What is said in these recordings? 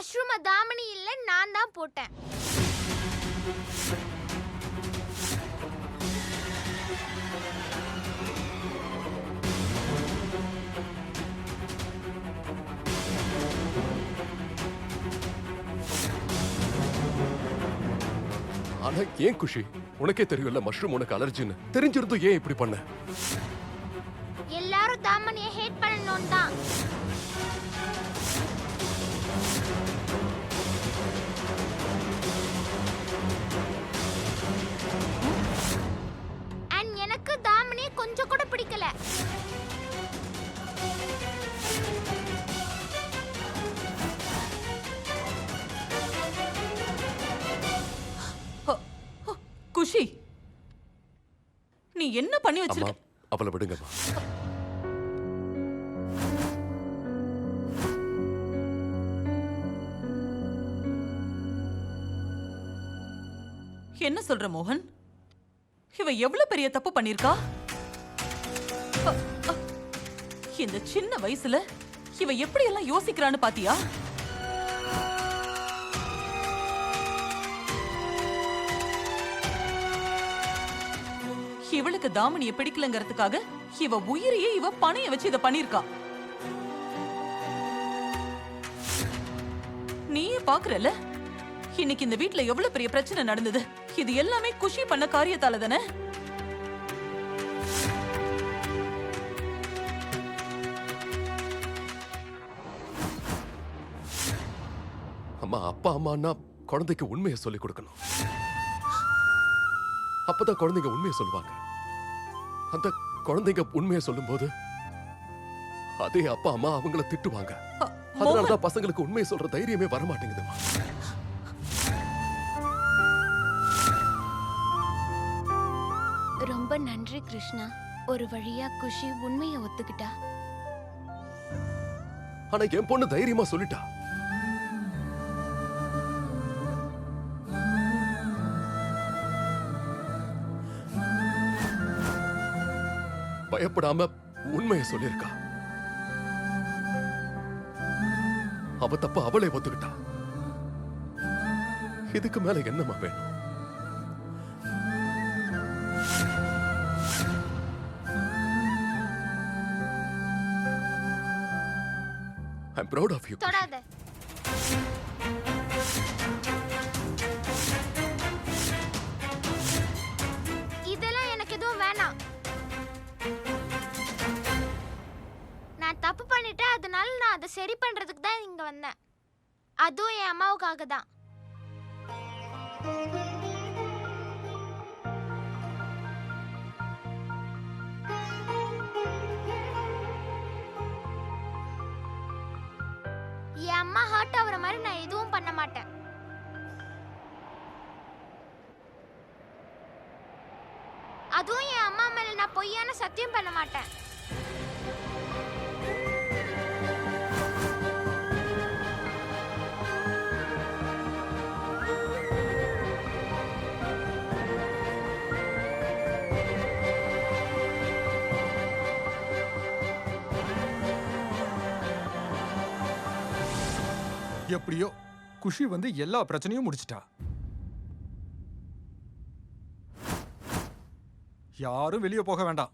Mushroom Damani இல்ல, நான் தான் போட்டேன். ஆனா ஏன் குஷி? உனக்கே தெரியும்ல மஷ்ரூம் உனக்கு அலர்ஜின்னு. தெரிஞ்சிருந்தும் ஏன் இப்படி பண்ண? எல்லாரும் தாமணியை ஹேட் பண்ணணும் தான். அண்ட் எனக்கு தாமணியை கொஞ்சம் கூட பிடிக்கல. குஷி, நீ என்ன பண்ணி அம்மா, வச்சிருக்க? அவளை விடுங்கம்மா. என்ன சொல்ற மோகன்? இவ எவ்வளவு பெரிய தப்பு பண்ணிருக்கா? இந்த சின்ன வயசுல இவ எப்படி எல்லாம் யோசிக்கிறான்னு பாத்தியா? இவளுக்கு தாமணிய பிடிக்கலங்கிறதுக்காக இவ உயிரையே இவ பணைய வச்சு இத பண்ணிருக்கா. நீயே பாக்குறல, இன்னைக்கு இந்த வீட்ல எவ்வளவு பெரிய பிரச்சனை நடந்தது. இது எல்லாமே குஷி பண்ண காரியத்தால தானே? அம்மா, அப்பா அம்மான்னா குழந்தைக்கு உண்மையை சொல்லிக் கொடுக்கணும். அப்பதான் குழந்தைங்க உண்மையை சொல்லுவாங்க. அந்த குழந்தைங்க உண்மையை சொல்லும் போது அதே அப்பா அம்மா அவங்கள திட்டுவாங்க. அதனாலதான் பசங்களுக்கு உண்மையை சொல்ற தைரியமே வரமாட்டேங்குதுமா. ரொம்ப நன்றி கிருஷ்ணா. ஒரு வழியா குஷி உண்மையை ஒத்துக்கிட்டா. ஆனா என் பொண்ணு தைரியமா சொல்லிட்டா. பயப்படாம உண்மையை சொல்லிருக்கா. அவ தப்ப அவளே ஒத்துக்கிட்டா. இதுக்கு மேல என்னமா வேணும்? I'm proud of you. தொடாத. இதெல்லாம் எனக்கு எதுவும் வேணாம். நான் தப்பு பண்ணிட்டேன், அதனால நான் அதை சரி பண்றதுக்கு தான் இங்க வந்தேன். அதுவும் என் அம்மாவுக்காக தான். என் அம்மா ஹர்ட் ஆகுற மாதிரி நான் எதுவும் பண்ண மாட்டேன். அதுவும் என் அம்மா மேல நான் பொய்யான சத்தியம் பண்ண மாட்டேன். எப்படியோ குஷி வந்து எல்லா பிரச்சனையும் முடிச்சிட்டா. யாரும் வெளியே போக வேண்டாம்.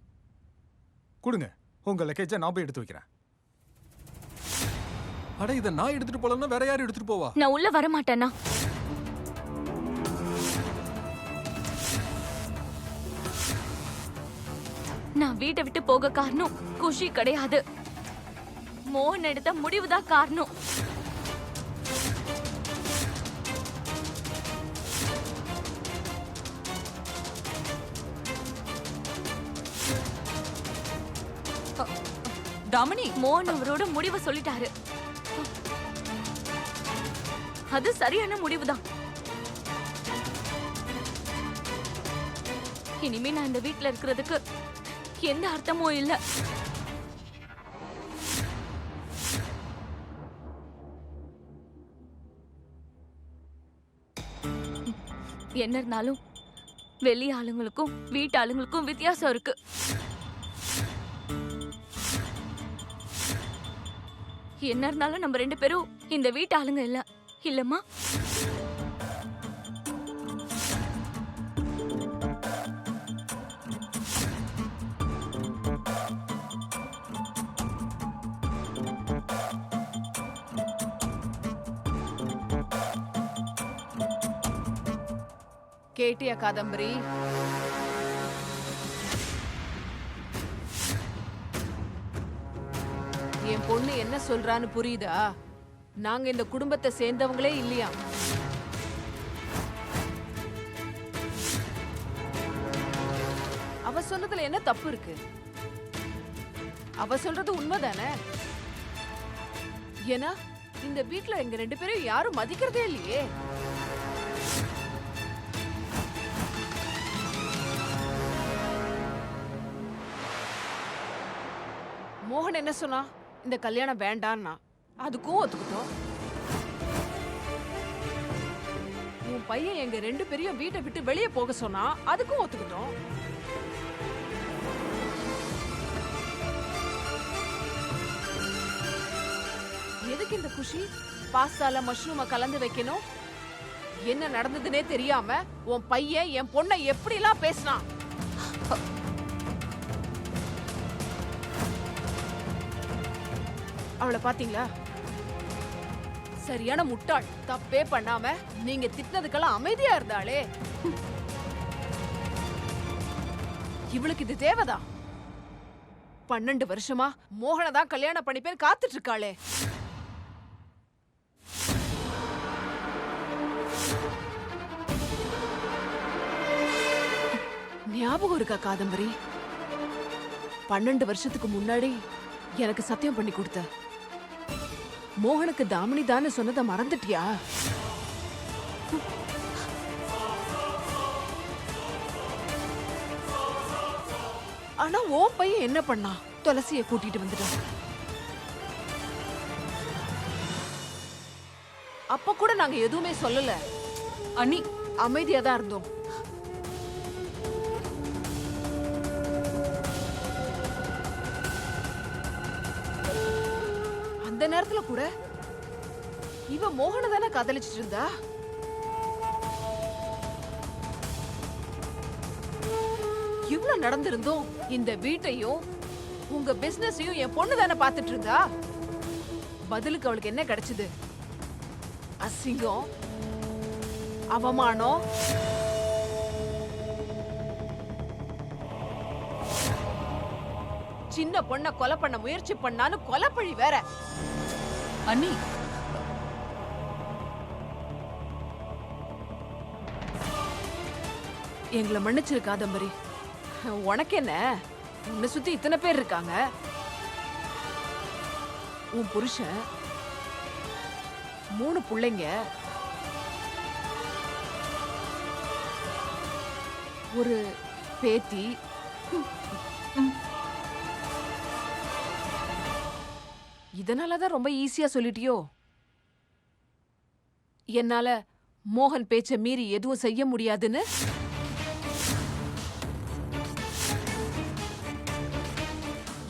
கொடுங்க, உங்க லக்கேஜை நான் போய் எடுத்து வைக்கிறேன். அட, இதை நான் எடுத்துட்டு போலன்னா வேற யாரும் எடுத்துட்டு போவா? நான் உள்ள வர மாட்டேன்னா. நான் வீட்டை விட்டு போக காரணம் குஷி கிடையாது. மோகன் எடுத்த முடிவுதான் காரணம். தாமணி, மோகன் அவரோட முடிவை சொல்லிட்டாரு. அது சரியான முடிவுதான். இனிமே நான் இந்த வீட்ல இருக்கிறதுக்கு எந்த அர்த்தமும் இல்ல. என்ன இருந்தாலும் வெளி ஆளுங்களுக்கும் வீட்டு ஆளுங்களுக்கும் வித்தியாசம் இருக்கு. என்ன இருந்தாலும் நம்ம ரெண்டு பேரும் இந்த வீட்டு ஆளுங்க இல்ல இல்லம்மா. கேட்டியா காதம்பரி? என் பொண்ணு என்ன சொல்றான்னு புரியுதா? நாங்க இந்த குடும்பத்தை சேர்ந்தவங்களே இல்லையா? அவ சொன்னதுல என்ன தப்பு இருக்கு? அவ சொல்றது உண்மைதானே? ஏன்னா இந்த வீட்ல எங்க 2 பேரும் யாரும் மதிக்கிறதே இல்லையே. மோகன் என்ன சொன்னா? இந்த கல்யாணம் வேண்டான்னா அதுக்கும் ஒத்துக்கிட்டோம். உன் பையன் எங்க 2 பேரையும் வீட்டை விட்டு வெளியே போக சொன்னா அதுக்கும் ஒத்துக்கிட்டோம். எதுக்கு இந்த குஷி? பாஸ்தால மஷ்ரூம கலந்து வைக்கணும். என்ன நடந்ததுன்னே தெரியாம உன் பையன் என் பொண்ணை எப்படிலாம் பேசினான். அவளை பாத்தீங்களா? சரியான முட்டாள். தப்பே பண்ணாம நீங்க திட்டினதுக்கெல்லாம் அமைதியா இருந்தாளே. இவளுக்கு இது தேவைதா? 12 வருஷமா மோகனை தான் கல்யாணம் பண்ணிப்பேன் காத்துட்டு இருக்காளே. ஞாபகம் இருக்கா காதம்பரி? 12 வருஷத்துக்கு முன்னாடி எனக்கு சத்தியம் பண்ணி கொடுத்த மோகனுக்கு தாமினி தானே சொன்னதை மறந்துட்டியா? ஆனா உன் பையன் என்ன பண்ணா? துளசியை கூட்டிட்டு வந்துட்டான். அப்ப கூட நாங்க எதுவுமே சொல்லல அண்ணி. அமைதியா தான் இருந்தோம். அந்த நேரத்துல கூட இவ மோகனை தானே காதலிச்சிட்டு இருந்தா. இவ்வளவு நடந்திருந்தோம் இந்த வீட்டையும் உங்க பிசினஸையும் என் பொண்ணு தானே பாத்துட்டு இருந்தா. பதிலுக்கு அவளுக்கு என்ன கிடைச்சது? அசிங்கம், அவமானம். சின்ன பொண்ண கொலை பண்ண முயற்சி பண்ணான்னு கொலைப்பழி வேற. அண்ணி, எங்களை மன்னிச்சிரு காதம்பரி. உனக்கு என்ன? உன்னை சுத்தி இத்தனை பேர் இருக்காங்க. உன் புருஷன், 3 பிள்ளைங்க, ஒரு பேத்தி. இதனாலதான் ரொம்ப ஈஸியா சொல்லிட்டியோ? என்னால மோகன் பேச்ச மீறி எதுவும் செய்ய முடியாதுன்னு?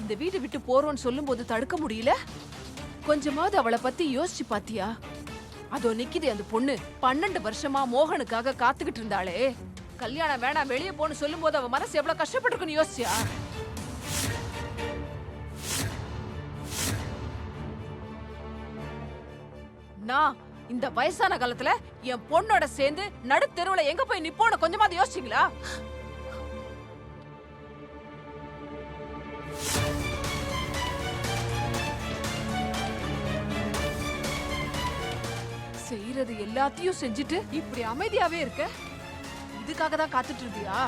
இந்த வீடு விட்டு போறோம்னு சொல்லும்போது தடுக்க முடியல? கொஞ்சமாவது அவளை பத்தி யோசிச்சு பாத்தியா? அதோ நிக்குது அந்த பொண்ணு. 12 வருஷமா மோகனுக்காக காத்துக்கிட்டு இருந்தாளே. கல்யாணம் வேணாம் வெளியே போன்னு சொல்லும் போது அவ மனசு எவ்வளவு கஷ்டப்பட்டிருக்குன்னு யோசிச்சியா? நான் இந்த வயசான காலத்துல என் பொண்ணோட சேர்ந்து நடு தெருவுல எங்க போய் நிப்போன்னு கொஞ்சமாவது யோசிச்சீங்களா? செய்யறது எல்லாத்தையும் செஞ்சுட்டு இப்படி அமைதியாவே இருக்க. இதுக்காக தான் காத்துட்டு இருந்தியா?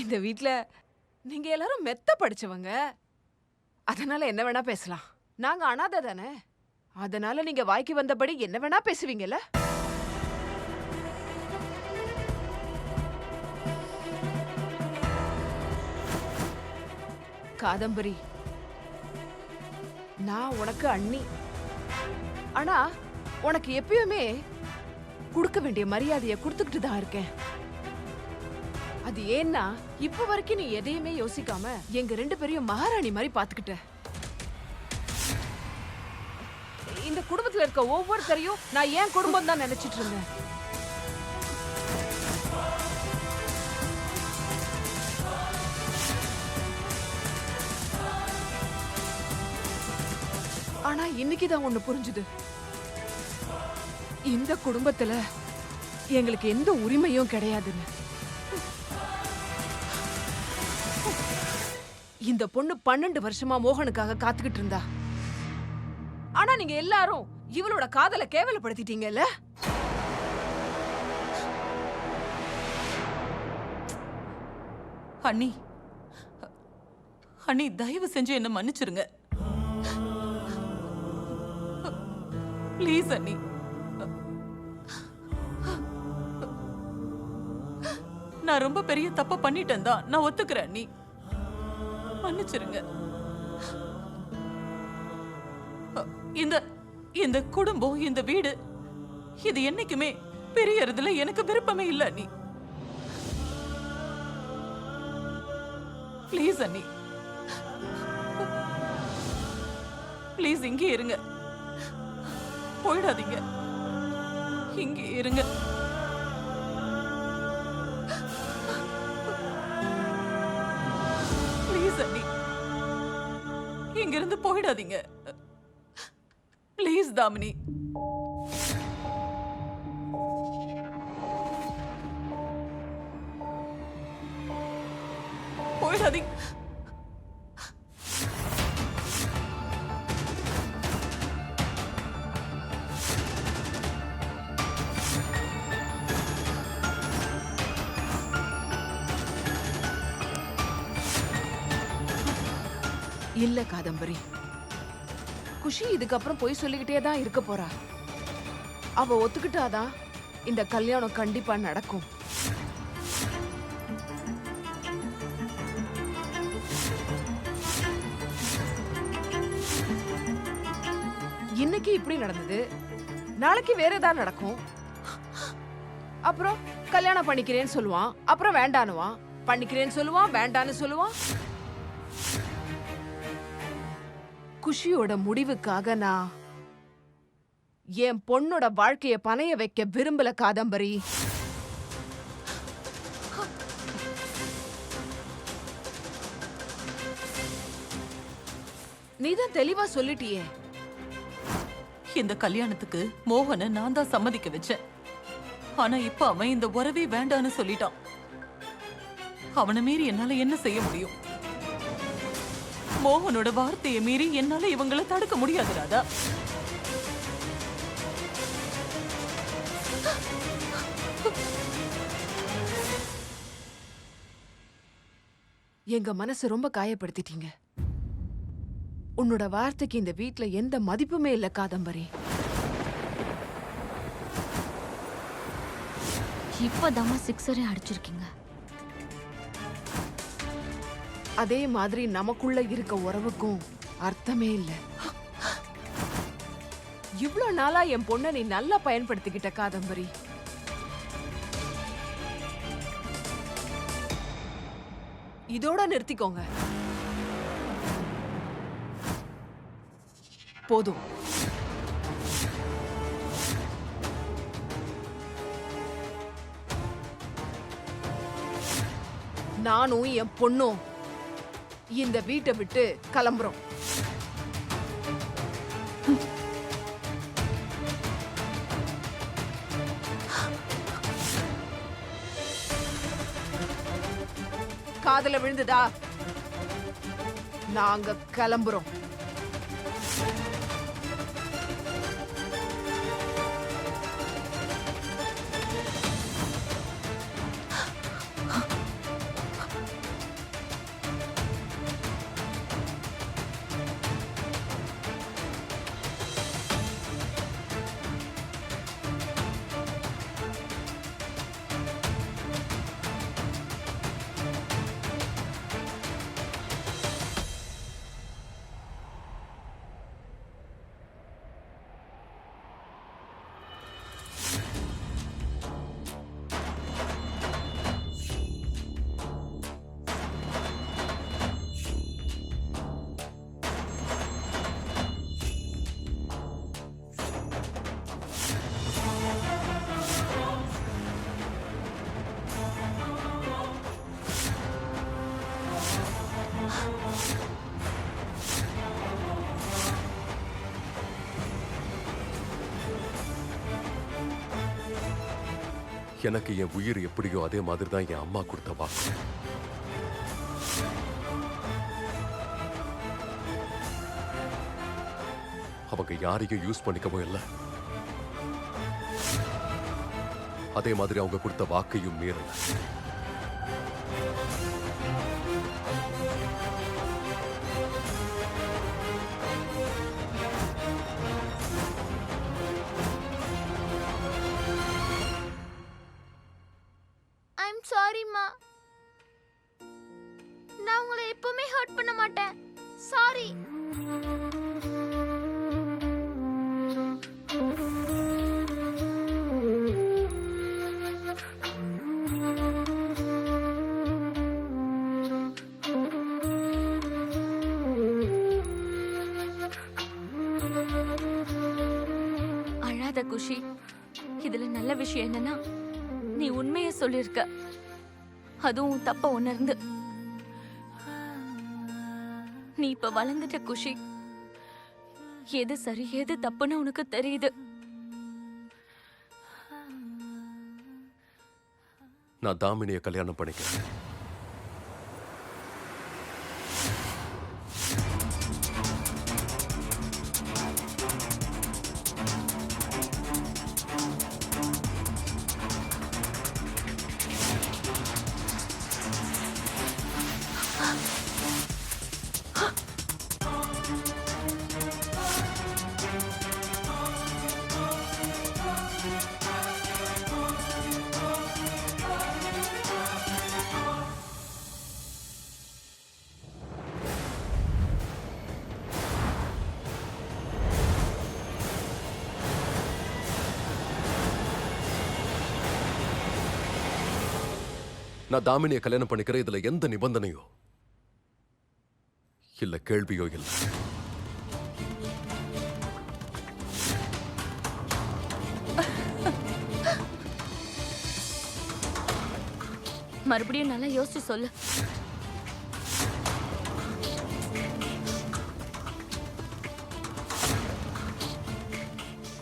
இந்த வீட்ல நீங்க எல்லாரும் மெத்த படிச்சவங்க. அதனால என்ன வேணா பேசலாம். நாங்க அனாதை தானே. அதனால நீங்க வாய்க்கு வந்தபடி என்ன வேணா பேசுவீங்கல்ல. காதம்பரி, நான் உனக்கு அண்ணி. ஆனா உனக்கு எப்பயுமே கொடுக்க வேண்டிய மரியாதையை கொடுத்துக்கிட்டு தான் இருக்கேன். அது இது ஏன்னா இப்ப வரைக்கும் நீ எதையுமே யோசிக்காம எங்க 2 பேரையும் மகாராணி மாதிரி பாத்துக்கிட்ட. இந்த குடும்பத்துல இருக்க ஒவ்வொருத்தரையும் நான் என் குடும்பம் தான் நினைச்சிட்டு இருந்தேன். ஆனா இன்னைக்குதான் ஒண்ணு புரிஞ்சுது. இந்த குடும்பத்துல எங்களுக்கு எந்த உரிமையும் கிடையாதுன்னு. இந்த பொண்ணு 12 வருஷமா மோகனுக்காக காத்துக்கிட்டு இருந்தா. ஆனா நீங்க எல்லாரும் இவளோட காதலை கேவலப்படுத்திட்டீங்கல்ல. அண்ணி அண்ணி தயவு செஞ்சு என்ன மன்னிச்சிருங்க. ப்ளீஸ் அண்ணி. நான் ரொம்ப பெரிய தப்ப பண்ணிட்டேன் தான், நான் ஒத்துக்கிறேன் அண்ணி. மன்னிச்சிருங்க. இந்த இந்த குடும்பம், இந்த வீடு, இது என்னைக்குமே பெரியறதுல எனக்கு விருப்பமே இல்ல அண்ணி. ப்ளீஸ் அண்ணி, ப்ளீஸ் இங்கே இருங்க, போயிடாதீங்க, இங்கே இருங்க. ப்ளீஸ் அண்ணி, இங்கிருந்து போயிடாதீங்க. ப்ளீஸ் தாமினி. போயிடாதீங்க. இல்ல காதம்பரி, குஷி இதுக்கப்புறம் போய் சொல்லிக்கிட்டே தான் இருக்க போறா. அவ ஒத்துக்கிட்டாதான் இந்த கல்யாணம் கண்டிப்பா நடக்கும். இன்னைக்கு இப்படி நடந்தது, நாளைக்கு வேற ஏதாவது நடக்கும். அப்புறம் கல்யாணம் பண்ணிக்கிறேன்னு சொல்லுவான், அப்புறம் வேண்டானுவான், பண்ணிக்கிறேன்னு சொல்லுவான், வேண்டான்னு சொல்லுவான். குஷியோட முடிவுக்காக நான் என் பொண்ணோட வாழ்க்கைய பணைய வைக்க விரும்பல காதம்பரி. நீதான் தெளிவா சொல்லிட்டியே. இந்த கல்யாணத்துக்கு மோகனை நான் தான் சம்மதிக்க வச்சேன். ஆனா இப்ப அவன் இந்த உறவே வேண்டான்னு சொல்லிட்டான். அவனை மீறி என்னால என்ன செய்ய முடியும்? மோகனோட வார்த்தையை மீறி என்னால இவங்களை தடுக்க முடியாது ராதா. எங்க மனசு ரொம்ப காயப்படுத்திட்டீங்க. உன்னோட வார்த்தைக்கு இந்த வீட்ல எந்த மதிப்புமே இல்ல காதம்பரி. இப்பதாம்மா சிக்ஸரே அடிச்சிருக்கீங்க. அதே மாதிரி நமக்குள்ள இருக்க உறவுக்கும் அர்த்தமே இல்ல. இவ்ளோ நாளா என் பொண்ண நீ நல்லா பயன்படுத்திக்கிட்ட காதம்பரி. இதோட நிறுத்திக்கோங்க. போதும். நானும் என் பொண்ணும் இந்த வீட்டை விட்டு கிளம்புறோம். காதுல விழுந்ததா? நாங்க கிளம்புறோம். எனக்கு என் உயிர் எப்படியோ அதே மாதிரி தான் என் அம்மா கொடுத்த வாக்கு. அவங்க யாரையும் யூஸ் பண்ணிக்கவும் இல்லை, அதே மாதிரி அவங்க கொடுத்த வாக்கையும் மீறல. ஐம் சாரிம்மா. நான் உங்களை எப்பவுமே ஹர்ட் பண்ண மாட்டேன். சாரி. அழாத குஷி. இதுல நல்ல விஷயம் என்னன்னா நீ உண்மையை சொல்லிருக்க, அதுவும் தப்ப உணர்ந்து. நீ இப்ப வளர்ந்துட்ட குஷி. எது சரி எது தப்புன்னு உனக்கு தெரியுது. நான் தாமினியை கல்யாணம் பண்ணிக்கிறேன். நான் தாமினியை கல்யாணம் பண்ணிக்கிறேன். இதுல எந்த நிபந்தனையோ இல்ல கேள்வியோ இல்ல. மறுபடியும் நல்லா யோசிச்சு சொல்லு.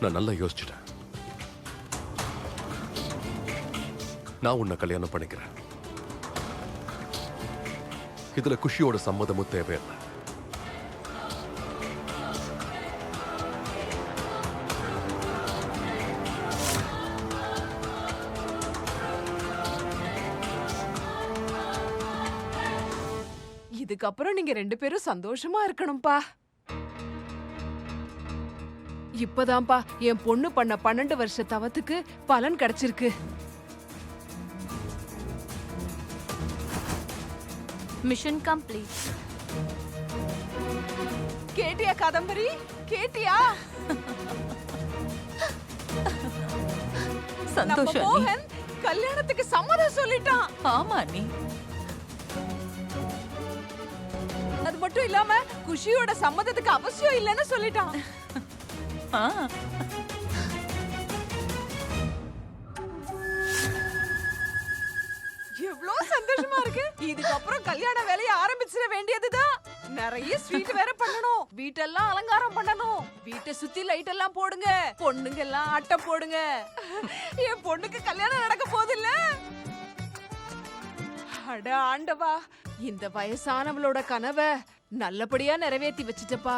நான் நல்லா யோசிச்சுட்டேன். நான் உன்னை கல்யாணம் பண்ணிக்கிறேன். இதுல குஷியோட சம்மதமும் தேவையில்லை. இதுக்கப்புறம் நீங்க 2 பேரும் சந்தோஷமா இருக்கணும்பா. இப்பதான்ப்பா என் பொண்ணு பண்ண 12 வருஷ தவத்துக்கு பலன் கிடைச்சிருக்கு. Mission complete. கேட்டியா காதம்பரி? கேட்டியா? நம்ம சந்தோஷம் நீ. மோகன் கல்யாணத்துக்கு சம்மதம் சொல்லிட்டான். ஆமா நீ. அது மட்டும் இல்லாம குஷியோட சம்மதத்துக்கு அவசியம் இல்லைன்னு சொல்லிட்டான். ஆ, எவ்வளவு சந்தோஷமா இருக்கு. இதுக்கப்புறம் கல்யாண வேலையை ஆரம்பிச்சிட வேண்டியதுதான். நிறைய ஸ்வீட் வேற பண்ணணும், வீட்டெல்லாம் அலங்காரம் பண்ணணும், வீட்டை சுத்தி லைட் எல்லாம் போடுங்க, பொண்ணுங்க எல்லாம் அட்டை போடுங்க. என் பொண்ணுக்கு கல்யாணம் நடக்க போதில்ல. அட ஆண்டவா, இந்த வயசானவளோட கனவை நல்லபடியா நிறைவேத்தி வச்சுட்டப்பா.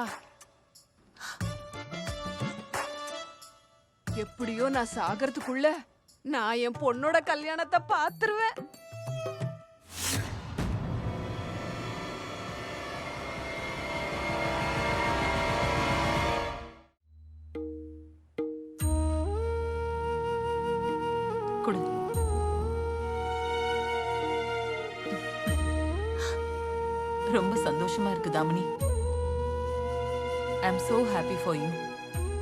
எப்படியோ நான் சாகறதுக்குள்ள நான் என் பொண்ணோட கல்யாணத்தை பாத்துருவேன். கொடு. ரொம்ப சந்தோஷமா இருக்கு தாமினி. ஐ அம் so happy for you.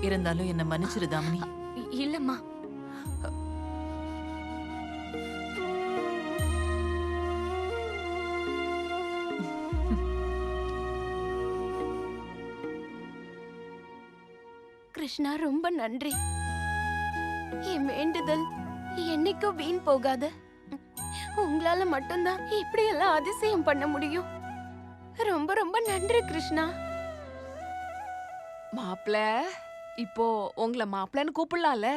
இருந்தாலும் என்ன மன்னிச்சிரு தாமினி. இல்லம்மா, கிருஷ்ணா ரொம்ப நன்றி. என் வேண்டுதல் என்னைக்கும் வீண் போகாத. உங்களால மட்டும்தான் இப்படி எல்லாம் அதிசயம் பண்ண முடியும். ரொம்ப ரொம்ப நன்றி கிருஷ்ணா. மாப்ள, இப்போ உங்களை மாப்பிள்ளன்னு கூப்பிடலாம்ல?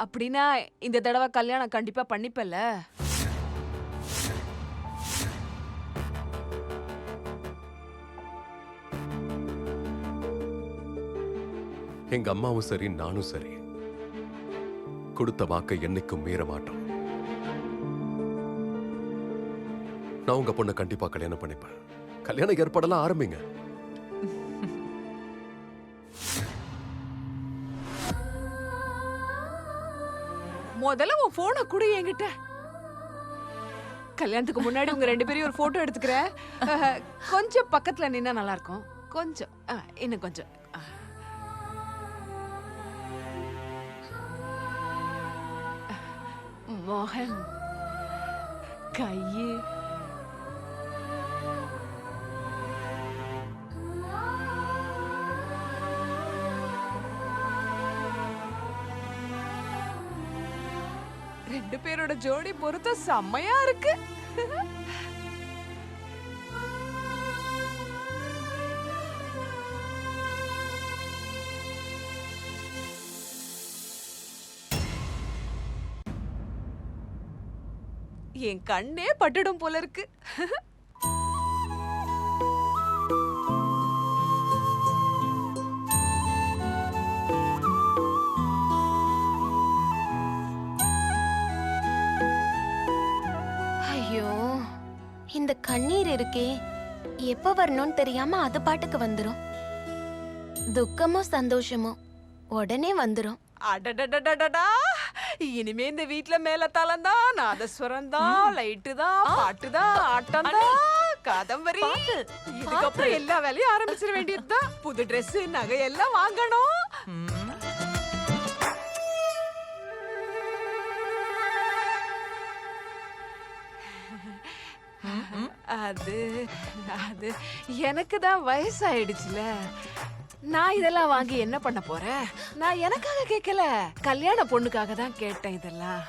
அப்படின்னா இந்த தடவை கல்யாணம் கண்டிப்பா பண்ணிப்பல்ல? எங்க அம்மாவும் சரி நானும் சரி கொடுத்த வாக்கை என்னைக்கும் மீற மாட்டோம். நான் உங்க பொண்ணை கண்டிப்பா கல்யாணம் பண்ணிப்பேன். கல்யாண ஏற்பாடெல்லாம் ஆரம்பிங்க. முதல்ல உன் போனை குடு என்கிட்ட. கல்யாணத்துக்கு முன்னாடி உங்க 2 பேரையும் ஒரு போட்டோ எடுத்துக்கிறேன். கொஞ்சம் பக்கத்துல நின்னா நல்லா இருக்கும். கொஞ்சம் இன்னும் கொஞ்சம். மோகன் கையே ரெண்டு பேரோட ஜோடி பொருத்தம் செம்மையா இருக்கு. என் கண்ணே பட்டுடும் போல இருக்கு. ஐயோ, இந்த கண்ணீர் இருக்கே எப்ப வரணும்னு தெரியாம அது பாட்டுக்கு வந்துரும். துக்கமோ சந்தோஷமோ உடனே வந்துரும். அடடடடடடா, இனிமே இந்த வீட்ல மேல தாளந்தான், நாதஸ்வரம் தான், லைட்டு தான், பாட்டு தான், ஆட்டம் தான், காதம்பரி. இதுக்கப்புறம் எல்லா வேலையும் ஆரம்பிச்சிட வேண்டியதுதான். புது Dress நகை எல்லாம் வாங்கணும். அது அது எனக்கு தான் வயசாயிடுச்சுல. நான் இதெல்லாம் வாங்கி என்ன பண்ண போறேன்? நான் எனக்காக கேட்கல, கல்யாண பொண்ணுக்காக தான் கேட்டேன் இதெல்லாம்.